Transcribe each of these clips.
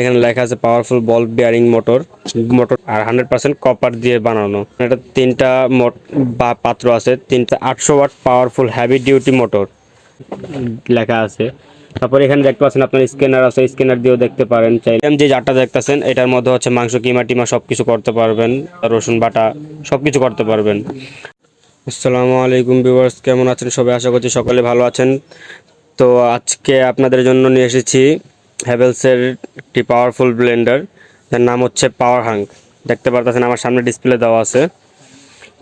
এখানে লেখা আছে পাওয়ারফুল বল বিয়ারিং মোটর আর 100% কপার দিয়ে বানানো। এটা তিনটা পাত্র আছে, তিনটা 800 watt powerful heavy duty motor লেখা আছে। তারপর এখানে দেখতে পাচ্ছেন আপনার স্ক্যানার আছে, স্ক্যানার দিয়েও দেখতে পারেন চাইলে। যে জারটা দেখতেছেন এটার মধ্যে হচ্ছে মাংস কিমা টিমা সবকিছু করতে পারবেন, রসুন বাটা সবকিছু করতে পারবেন। আসসালামু আলাইকুম ভিউয়ার্স, কেমন আছেন সবাই? আশা করছি সকলে ভালো আছেন। তো আজকে আপনাদের জন্য নিয়ে এসেছি হ্যাভেলসের একটি পাওয়ারফুল ব্লেন্ডার, যার নাম হচ্ছে পাওয়ার হাঙ্ক। দেখতে পারতেছেন আমার সামনে ডিসপ্লে দেওয়া আছে।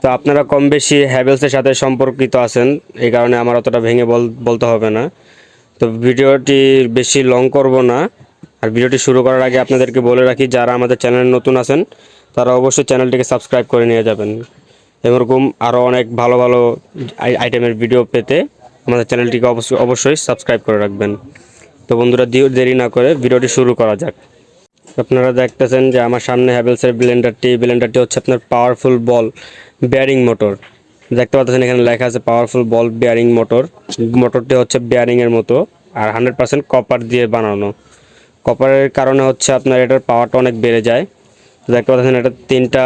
তো আপনারা কম বেশি হ্যাভেলসের সাথে সম্পর্কিত আছেন, এই কারণে আমার অতটা ভেঙে বলতে হবে না। তো ভিডিওটি বেশি লং করব না। আর ভিডিওটি শুরু করার আগে আপনাদেরকে বলে রাখি, যারা আমাদের চ্যানেলে নতুন আছেন তারা অবশ্যই চ্যানেলটিকে সাবস্ক্রাইব করে নিয়ে যাবেন। এরকম আরও অনেক ভালো ভালো আইটেমের ভিডিও পেতে আমাদের চ্যানেলটিকে অবশ্যই সাবস্ক্রাইব করে রাখবেন। তো বন্ধুরা, দেরি না করে ভিডিওটি শুরু করা যাক। আপনারা দেখতেছেন যে আমার সামনে হ্যাভেলসের ব্লেন্ডারটি হচ্ছে আপনার পাওয়ারফুল বল বিয়ারিং মোটর। দেখতে পাচ্ছেন এখানে লেখা আছে পাওয়ারফুল বল বিয়ারিং মোটরটি হচ্ছে বিয়ারিংয়ের মতো আর 100% কপার দিয়ে বানানো। কপারের কারণে হচ্ছে আপনার এটার পাওয়ারটা অনেক বেড়ে যায়। দেখতে পাচ্ছেন এটা তিনটা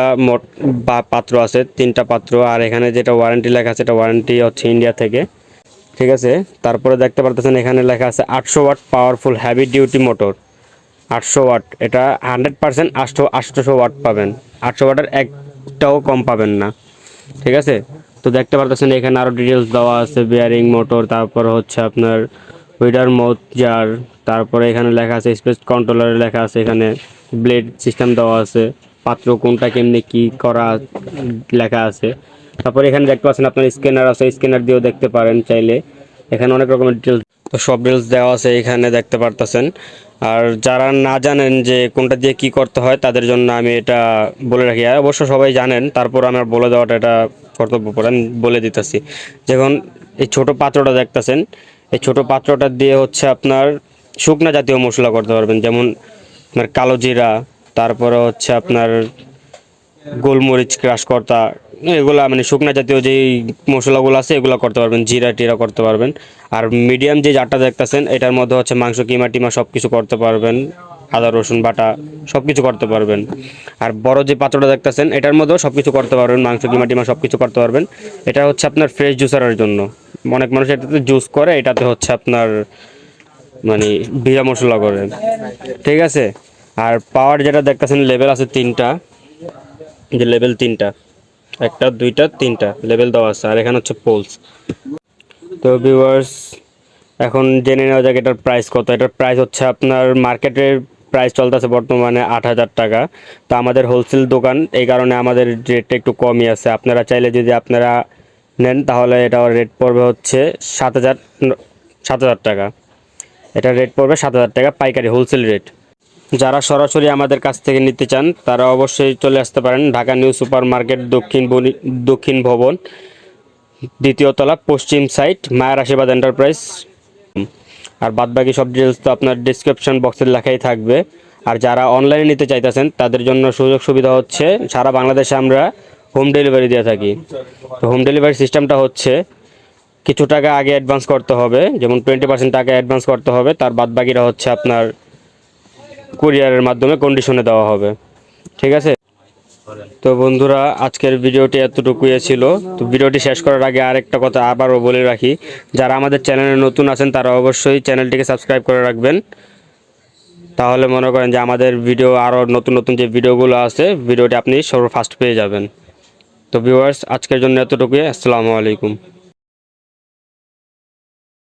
পাত্র আছে, তিনটা পাত্র। আর এখানে যেটা ওয়ারেন্টি লেখা আছে, এটা ওয়ারেন্টি হচ্ছে ইন্ডিয়া থেকে, ঠিক আছে। তারপরে দেখতে পাচ্ছেন এখানে লেখা আছে 800 watt powerful heavy duty motor. 800 watt, এটা 100% 800 ওয়াট পাবেন। 800 ওয়াটের একটাও কম পাবেন না, ঠিক আছে। তো দেখতে পারতেছেন এখানে আরও ডিটেলস দেওয়া আছে, বিয়ারিং মোটর, তারপর হচ্ছে আপনার উইডার মাউথ জার, তারপরে এখানে লেখা আছে স্পেস কন্ট্রোলারে লেখা আছে, এখানে ব্লেড সিস্টেম দেওয়া আছে, পাত্র কোনটা কেমনি কি করা লেখা আছে। তারপরে এখানে দেখতে পাচ্ছেন আপনার স্ক্যানার আছে, স্ক্যানার দিয়েও দেখতে পারেন চাইলে। এখানে অনেক রকমের ডিটেলস, তো সব ডিটেলস দেওয়া আছে এখানে দেখতে পারতেছেন। আর যারা না জানেন যে কোনটা দিয়ে কি করতে হয় তাদের জন্য আমি এটা বলে রাখি। অবশ্য সবাই জানেন, তারপর আমার বলে দেওয়াটা এটা কর্তব্য পড়ে, আমি বলে দিতেছি। যখন এই ছোট পাত্রটা দেখতেছেন, এই ছোট পাত্রটা দিয়ে হচ্ছে আপনার শুকনা জাতীয় মশলা করতে পারবেন, যেমন আপনার কালো জিরা, তারপরে হচ্ছে আপনার গোলমরিচ ক্রাশ কর্তা, এগুলা মানে শুকনা জাতীয় যেই মশলাগুলো আছে এগুলো করতে পারবেন, জিরা টিরা করতে পারবেন। আর মিডিয়াম যে জারটা দেখতেছেন এটার মধ্যে হচ্ছে মাংস কিমা টিমা সব কিছু করতে পারবেন, আদা রসুন বাটা সব কিছু করতে পারবেন। আর বড় যে পাত্রটা দেখতেছেন এটার মধ্যেও সব কিছু করতে পারবেন, মাংস কিমা টিমা সব কিছু করতে পারবেন। এটা হচ্ছে আপনার ফ্রেশ জুসারের জন্য। অনেক মানুষ এটাতে জুস করে, এটাতে হচ্ছে আপনার মানে ভিজা মশলা করে, ঠিক আছে। আর পাওয়ার যেটা দেখতেছেন লেভেল আছে তিনটা, যে লেভেল তিনটা, একটা দুইটা তিনটা লেভেল দেওয়া আছে। আর এখানে হচ্ছে পোলস। তো ভিউয়ার্স, এখন জেনে নেওয়া যাক এটার প্রাইস কত। এটার প্রাইস হচ্ছে আপনার মার্কেটের প্রাইস চলতেছে বর্তমানে 8,000 টাকা। তো আমাদের হোলসেল দোকান, এই কারণে আমাদের রেটটা একটু কমই আছে। আপনারা চাইলে যদি আপনারা নেন তাহলে এটা রেট পড়বে হচ্ছে 7,000 টাকা। এটা রেট পড়বে 7,000 টাকা পাইকারি হোলসেল রেট। যারা সরাসরি আমাদের কাছ থেকে নিতে চান তারা অবশ্যই চলে আসতে পারেন ঢাকা নিউ সুপার মার্কেট দক্ষিণ ভবন, দ্বিতীয় তলা, পশ্চিম সাইড, মায়ের আশীর্বাদ এন্টারপ্রাইজ। আর বাদবাকি সব ডিটেলস তো আপনার ডিসক্রিপশন বক্সে লেখাই থাকবে। আর যারা অনলাইনে নিতে চাইতেছেন তাদের জন্য সুযোগ সুবিধা হচ্ছে সারা বাংলাদেশে আমরা হোম ডেলিভারি দিয়ে থাকি। তো হোম ডেলিভারি সিস্টেমটা হচ্ছে কিছু টাকা আগে অ্যাডভান্স করতে হবে, যেমন 20% টাকা অ্যাডভান্স করতে হবে, তার বাদবাকিটা হচ্ছে আপনার কুরিয়ারের মাধ্যমে কন্ডিশনে দেওয়া হবে, ঠিক আছে। তো বন্ধুরা, আজকের ভিডিওটি এতটুকুই ছিল। তো ভিডিওটি শেষ করার আগে আরেকটা কথা আবারও বলে রাখি, যারা আমাদের চ্যানেলে নতুন আছেন তারা অবশ্যই চ্যানেলটিকে সাবস্ক্রাইব করে রাখবেন। তাহলে মনে করেন যে আমাদের ভিডিও আরও নতুন নতুন যে ভিডিওগুলো আছে ভিডিওটি আপনি সর্বফার্স্ট পেয়ে যাবেন। তো ভিউয়ার্স, আজকের জন্য এতটুকুই। আসসালামু আলাইকুম।